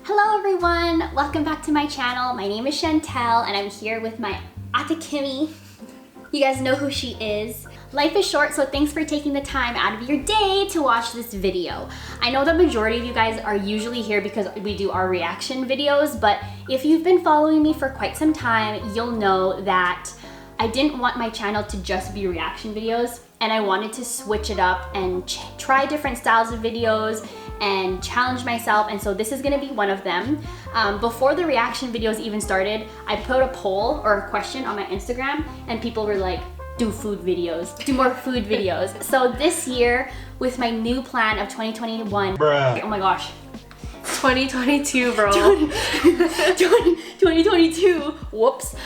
Hello everyone, welcome back to my channel. My name is Chantel and I'm here with my Ate Kimmy. You guys know who she is. Life is short, so thanks for taking the time out of your day to watch this video. I know the majority of you guys are usually here because we do our reaction videos, but if you've been following me for quite some time, you'll know that I didn't want my channel to just be reaction videos, and I wanted to switch it up and try different styles of videos and challenge myself, and so this is gonna be one of them. Before the reaction videos even started, I put a poll or a question on my Instagram and people were like, do food videos, do more food videos. So this year, with my new plan of 2021, bruh. Oh my gosh. 2022, bro. 2022, whoops.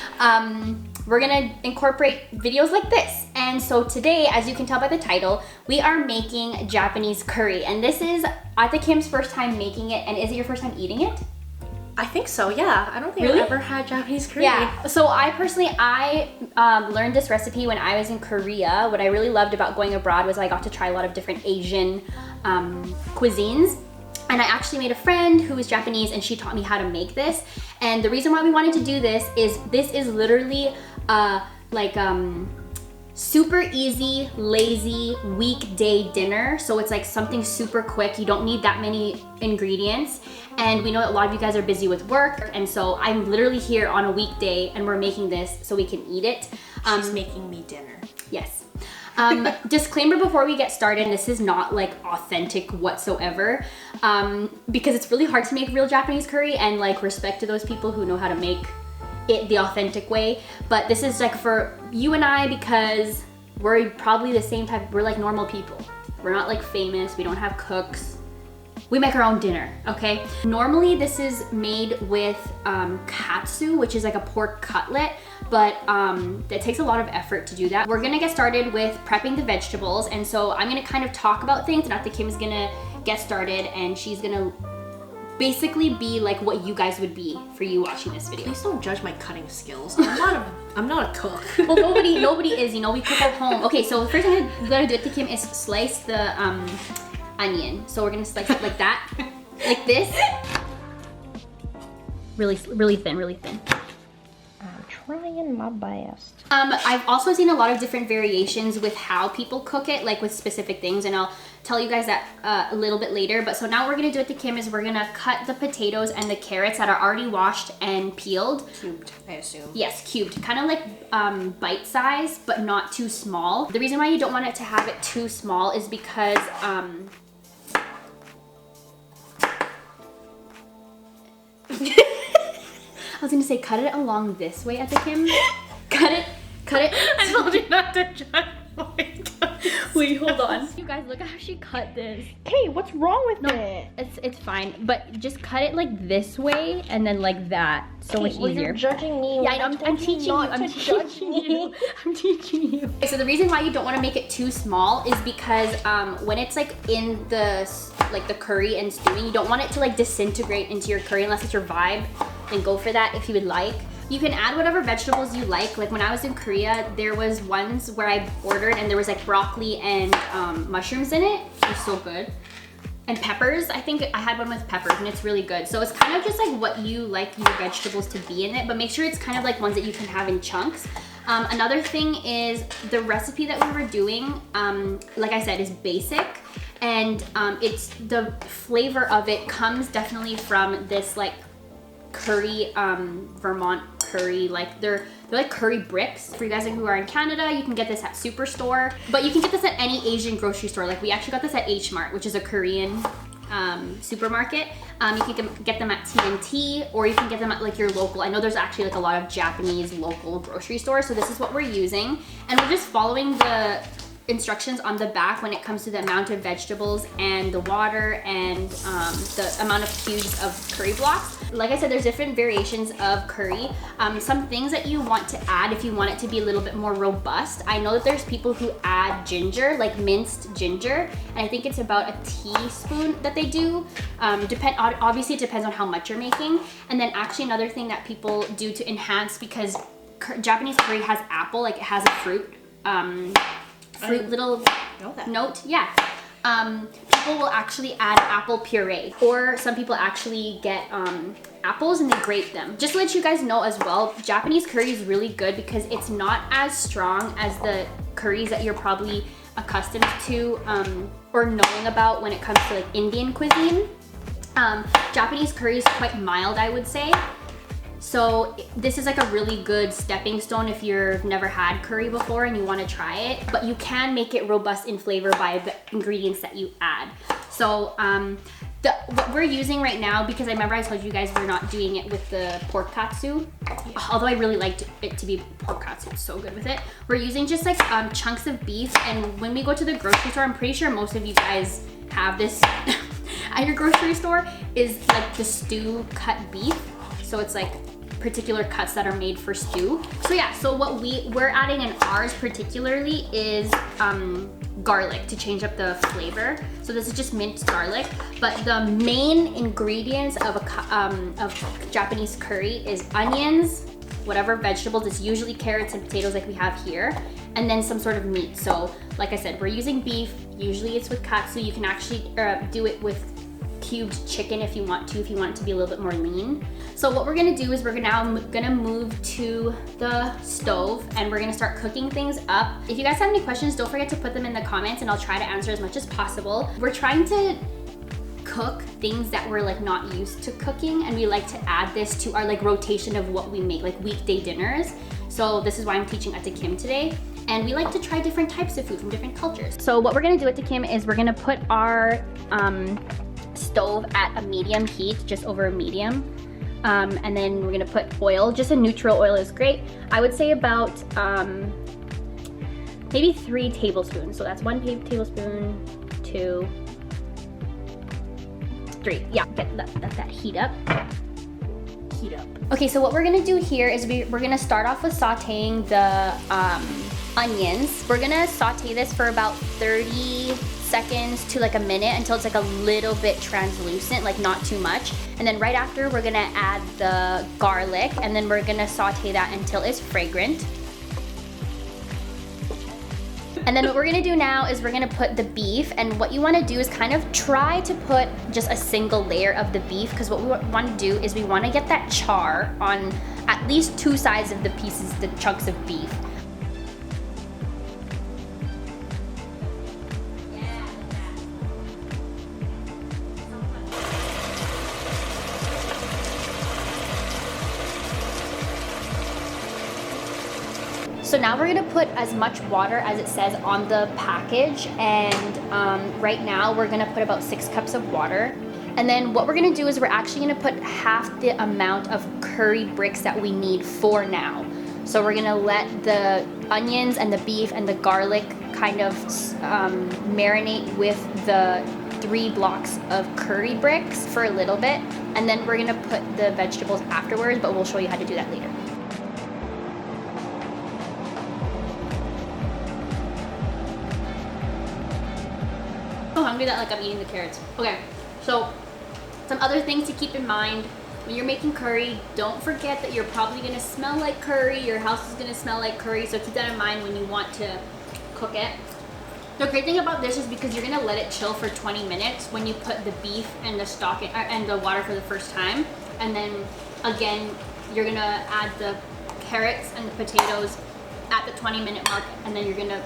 We're gonna incorporate videos like this. And so today, as you can tell by the title, we are making Japanese curry. And this is Ate Kim's first time making it. And is it your first time eating it? I think so, yeah. I don't think I've ever had Japanese curry. Yeah, so I learned this recipe when I was in Korea. What I really loved about going abroad was I got to try a lot of different Asian cuisines. And I actually made a friend who was Japanese and she taught me how to make this. And the reason why we wanted to do this is literally super easy, lazy weekday dinner. So it's like something super quick. You don't need that many ingredients. And we know that a lot of you guys are busy with work. And so I'm literally here on a weekday and we're making this so we can eat it. She's making me dinner. Yes. Disclaimer before we get started, this is not like authentic whatsoever, because it's really hard to make real Japanese curry, and like respect to those people who know how to make it the authentic way. But this is like for you and I, because we're probably the same type, we're like normal people. We're not like famous, we don't have cooks. We make our own dinner, okay? Normally this is made with katsu, which is like a pork cutlet, but it takes a lot of effort to do that. We're gonna get started with prepping the vegetables, and so I'm gonna kind of talk about things, and Ate Kim is gonna get started, and she's gonna basically be like what you guys would be for you watching this video. Please don't judge my cutting skills. I'm not a cook. Well, nobody is, you know, we cook at home. Okay, so the first thing we're gonna do, Ate Kim, is slice the onion. So we're gonna slice it like that, like this. Really thin, really thin. I'm trying my best. I've also seen a lot of different variations with how people cook it, like with specific things, and I'll tell you guys that a little bit later. But so now what we're gonna do at the Kim is we're gonna cut the potatoes and the carrots that are already washed and peeled. Cubed, I assume. Yes, cubed. Kind of like bite size, but not too small. The reason why you don't want it to have it too small is because I was gonna say cut it along this way, Ate Kim. Cut it. I told you not to judge. Wait, hold on. You guys, look at how she cut this. Okay, what's wrong with it? It's fine, but just cut it like this way and then like that. So much easier. You're judging me. Yeah, I know, I'm teaching you. I'm teaching you. I'm teaching you. Okay, so the reason why you don't want to make it too small is because when it's like in the curry and stewing, you don't want it to like disintegrate into your curry unless it's your vibe. Then go for that if you would like. You can add whatever vegetables you like. Like when I was in Korea, there was ones where I ordered and there was like broccoli and mushrooms in it. It was so good. And peppers, I think I had one with peppers and it's really good. So it's kind of just like what you like your vegetables to be in it, but make sure it's kind of like ones that you can have in chunks. Another thing is the recipe that we were doing, like I said, is basic. And it's the flavor of it comes definitely from this like curry, Vermont Curry, like they're like curry bricks. For you guys who are in Canada, you can get this at Superstore, but you can get this at any Asian grocery store. Like we actually got this at H Mart, which is a Korean supermarket. You can get them at TNT, or you can get them at like your local. I know there's actually like a lot of Japanese local grocery stores, so this is what we're using, and we're just following the instructions on the back when it comes to the amount of vegetables and the water and the amount of cubes of curry blocks. Like I said, there's different variations of curry. Some things that you want to add if you want it to be a little bit more robust. I know that there's people who add ginger, like minced ginger, and I think it's about a teaspoon that they do. Obviously it depends on how much you're making. And then actually another thing that people do to enhance, because Japanese curry has apple, like it has a fruit little note, yeah. people will actually add apple puree, or some people actually get apples and they grate them. Just to let you guys know as well, Japanese curry is really good because it's not as strong as the curries that you're probably accustomed to or knowing about when it comes to like Indian cuisine. Japanese curry is quite mild, I would say. So this is like a really good stepping stone if you've never had curry before and you want to try it, but you can make it robust in flavor by the ingredients that you add. So what we're using right now, because I remember I told you guys we're not doing it with the pork katsu, although I really liked it to be pork katsu, it's so good with it. We're using just like chunks of beef, and when we go to the grocery store, I'm pretty sure most of you guys have this at your grocery store, is like the stew cut beef. So it's like particular cuts that are made for stew. So yeah, so what we're adding in ours particularly is garlic to change up the flavor. So this is just minced garlic, but the main ingredients of Japanese curry is onions, whatever vegetables. It's usually carrots and potatoes like we have here, and then some sort of meat. So like I said, we're using beef. Usually it's with katsu. You can actually do it with cubed chicken if you want it to be a little bit more lean. So what we're gonna do is we're now gonna move to the stove and we're gonna start cooking things up. If you guys have any questions, don't forget to put them in the comments and I'll try to answer as much as possible. We're trying to cook things that we're like not used to cooking, and we like to add this to our like rotation of what we make, like weekday dinners. So this is why I'm teaching Ate Kim today. And we like to try different types of food from different cultures. So what we're gonna do, Ate Kim, is we're gonna put our stove at a medium heat, just over medium. And then we're gonna put oil, just a neutral oil is great. I would say about maybe 3 tablespoons. So that's 1 tablespoon, 2, 3. Yeah, let that heat up. Heat up. Okay, so what we're gonna do here is we're gonna start off with sauteing the onions. We're gonna saute this for about 30 seconds to like a minute until it's like a little bit translucent, like not too much. And then right after, we're gonna add the garlic, and then we're gonna saute that until it's fragrant. And then what we're gonna do now is we're gonna put the beef, and what you wanna do is kind of try to put just a single layer of the beef, because what we wanna do is we wanna get that char on at least 2 sides of the pieces, the chunks of beef. So now we're gonna put as much water as it says on the package, and right now we're gonna put about 6 cups of water. And then what we're gonna do is we're actually gonna put half the amount of curry bricks that we need for now. So we're gonna let the onions and the beef and the garlic kind of marinate with the 3 blocks of curry bricks for a little bit. And then we're gonna put the vegetables afterwards, but we'll show you how to do that later. So hungry that like I'm eating the carrots. Okay, so some other things to keep in mind when you're making curry. Don't forget that you're probably gonna smell like curry. Your house is gonna smell like curry, so keep that in mind when you want to cook it. The great thing about this is because you're gonna let it chill for 20 minutes when you put the beef and the stock and the water for the first time, and then again you're gonna add the carrots and the potatoes at the 20-minute mark, and then you're gonna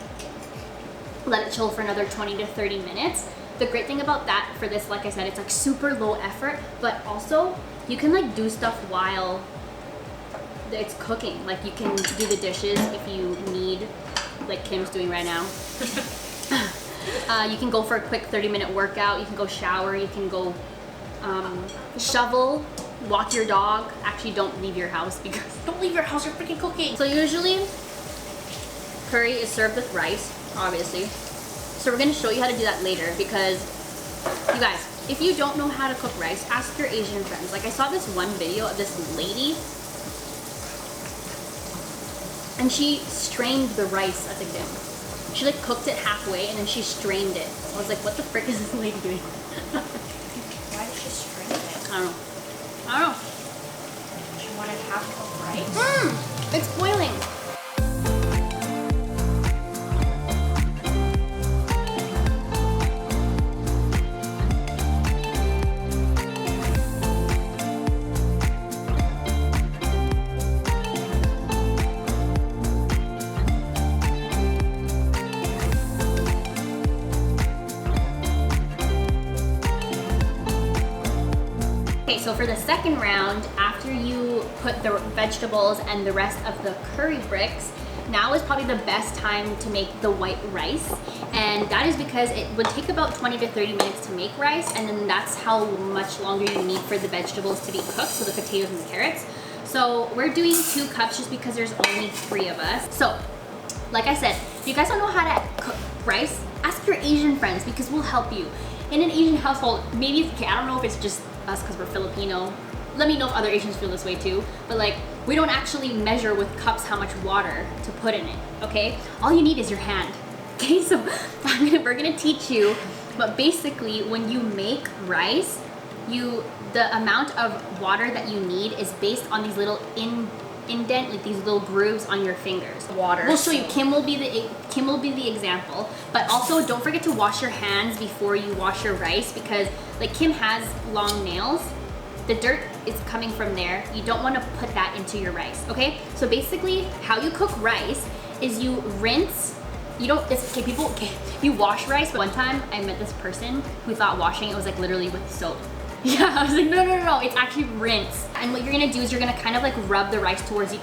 let it chill for another 20 to 30 minutes. The great thing about that for this, like I said, it's like super low effort, but also you can like do stuff while it's cooking. Like you can do the dishes if you need, like Kim's doing right now. You can go for a quick 30-minute workout. You can go shower. You can go shovel, walk your dog. Actually, don't leave your house, because Don't leave your house, you're freaking cooking. so usually curry is served with rice, obviously. So we're gonna show you how to do that later, because you guys, if you don't know how to cook rice, ask your Asian friends. Like I saw this one video of this lady, and she strained the rice at the gym. She like cooked it halfway and then she strained it. I was like, what the frick is this lady doing? Why did she strain it? I don't know. I don't know. She wanted half of rice. It's boiling. Okay, so for the second round, after you put the vegetables and the rest of the curry bricks, now is probably the best time to make the white rice. And that is because it would take about 20 to 30 minutes to make rice, and then that's how much longer you need for the vegetables to be cooked, so the potatoes and the carrots. So we're doing 2 cups just because there's only 3 of us. So, like I said, if you guys don't know how to cook rice, ask your Asian friends because we'll help you. In an Asian household, maybe, okay, I don't know if it's just us because we're Filipino. Let me know if other Asians feel this way too. But like, we don't actually measure with cups how much water to put in it, okay? All you need is your hand. Okay, so we're gonna teach you, but basically when you make rice, the amount of water that you need is based on these little indent, like these little grooves on your fingers. Water. We'll show you. Kim will be the example. But also don't forget to wash your hands before you wash your rice, because like Kim has long nails. The dirt is coming from there. You don't want to put that into your rice, okay? So basically, how you cook rice is you rinse. You don't, it's okay, people, okay, you wash rice. But one time I met this person who thought washing it was like literally with soap. Yeah, I was like, no, it's actually rinse. And what you're gonna do is you're gonna kind of like rub the rice towards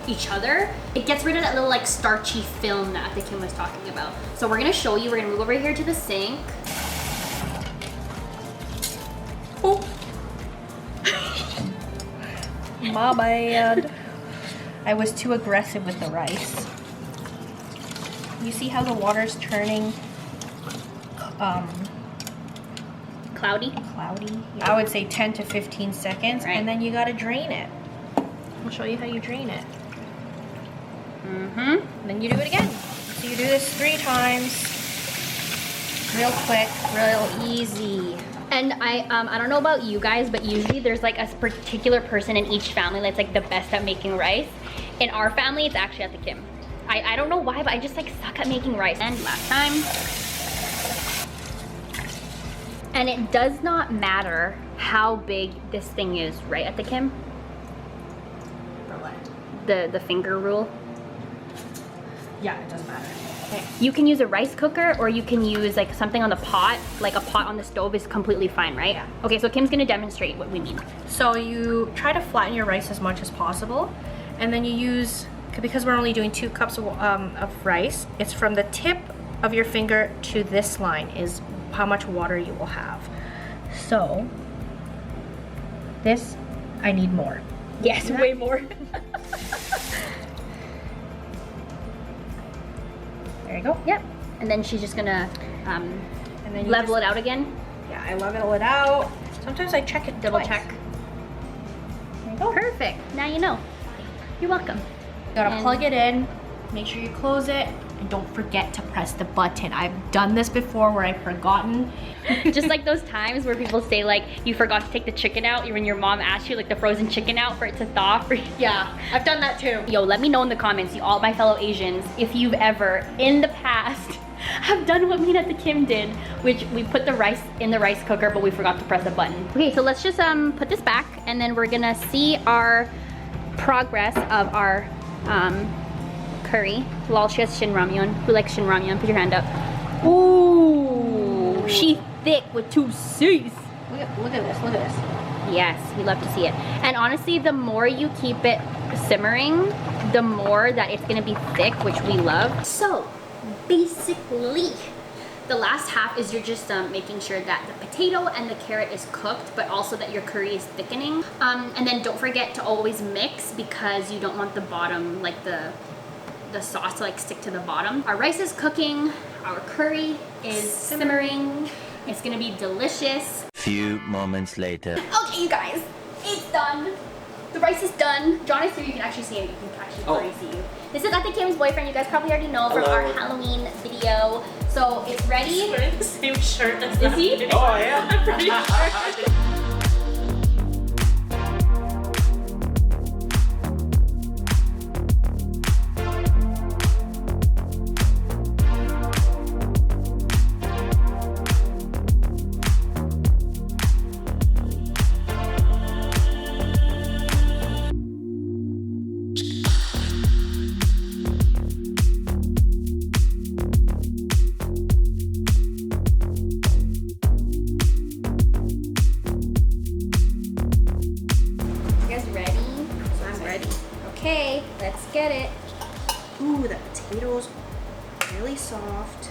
each other. It gets rid of that little like starchy film that the Kim was talking about. So we're gonna show you, we're gonna move over here to the sink. Oh. My bad. I was too aggressive with the rice. You see how the water's turning Cloudy? cloudy? Yeah. I would say 10 to 15 seconds, Right. and then you gotta drain it. I'll show you how you drain it. Mm-hmm. Then you do it again. So you do this 3 times. Real quick, real easy. And I don't know about you guys, but usually there's like a particular person in each family that's like the best at making rice. In our family, it's actually at the Kim. I don't know why, but I just like suck at making rice. And last time. And it does not matter how big this thing is, right, at the Kim? For what? The finger rule. Yeah, it doesn't matter. Okay. You can use a rice cooker, or you can use like something on the pot, like a pot on the stove is completely fine, right? Yeah. Okay, so Kim's gonna demonstrate what we mean. So you try to flatten your rice as much as possible, and then you use, because we're only doing 2 cups of rice, it's from the tip of your finger to this line is how much water you will have. So this, I need more. Yes, way more. There you go. Yep. And then she's just gonna And then you level it out again. Yeah, I level it out. Sometimes I check it Double twice. check. There you go. Perfect. Now you know. You're welcome. You gotta And- plug it in, make sure you close it, and don't forget to press the button. I've done this before where I've forgotten. Just like those times where people say like you forgot to take the chicken out when your mom asked you like the frozen chicken out for it to thaw for you. Yeah, I've done that too. Yo, let me know in the comments, you all my fellow Asians, if you've ever in the past have done what me and the Kim did, which we put the rice in the rice cooker but we forgot to press a button. Okay, so let's just put this back, and then we're gonna see our progress of our curry. Lol, she has shin ramyun. Who likes shin ramyun? Put your hand up. Ooh, she thick with 2 C's. Look at this, look at this. Yes, we love to see it. And honestly, the more you keep it simmering, the more that it's gonna be thick, which we love. So, basically, the last half is you're just making sure that the potato and the carrot is cooked, but also that your curry is thickening. And then don't forget to always mix, because you don't want the bottom, like the sauce to like stick to the bottom. Our rice is cooking, our curry is simmering. It's gonna be delicious. Few moments later. Okay, you guys, it's done. The rice is done. John is here, you can actually see him. You can actually already see you. This is Ate Kim's boyfriend. You guys probably already know from our Halloween video. So it's ready. Wearing the same shirt as Is he? that. Oh, yeah. I'm pretty sure. Okay, let's get it. Ooh, the potatoes really soft.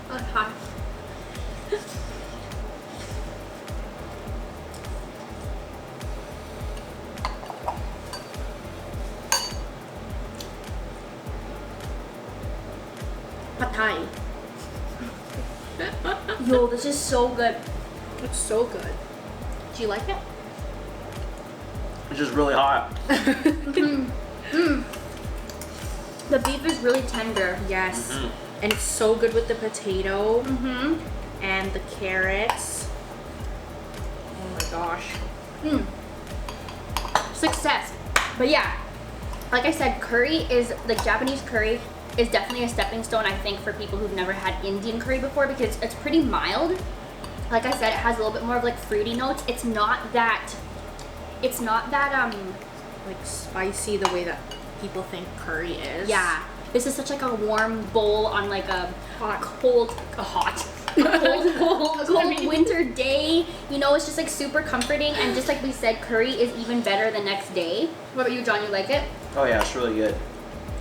Oh, it's hot. Pad Thai. Yo, this is so good. It's so good. Do you like it? It's just really hot. The beef is really tender. Yes. And it's so good with the potato and the carrots. Oh my gosh. Success. But yeah, like I said, curry is, like Japanese curry is definitely a stepping stone, I think, for people who've never had Indian curry before, because it's pretty mild. Like I said, it has a little bit more of like fruity notes. It's not that Like spicy the way that people think curry is. yeah. This is such like a warm bowl on like a cold winter day. You know, it's just like super comforting, and just like we said, curry is even better the next day. What about you, John? You like it? Oh yeah, it's really good.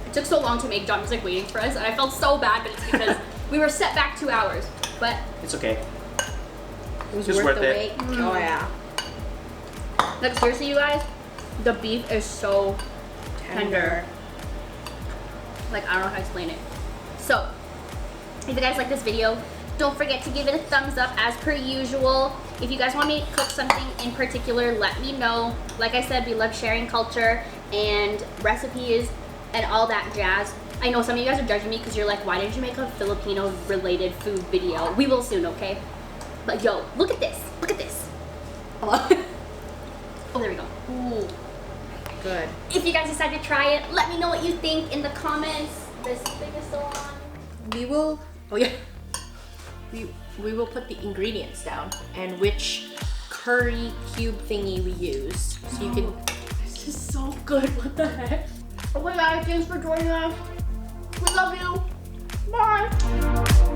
It took so long to make. John was like waiting for us, and I felt so bad, but it's because we were set back 2 hours. But It's okay. it was It's worth worth the it. wait. Oh yeah. Like seriously, you guys, the beef is so tender. Like, I don't know how to explain it. So, if you guys like this video, don't forget to give it a thumbs up as per usual. If you guys want me to cook something in particular, let me know. Like I said, we love sharing culture and recipes and all that jazz. I know some of you guys are judging me because you're like, why didn't you make a Filipino related food video? We will soon, okay? But yo, look at this. Look at this. Oh, there we go. Ooh. Good. If you guys decide to try it, let me know what you think in the comments. This thing is still on. We will. Oh yeah. We will put the ingredients down and which curry cube thingy we use, so you can. This is so good. What the heck? Oh my god! Thanks for joining us. We love you. Bye.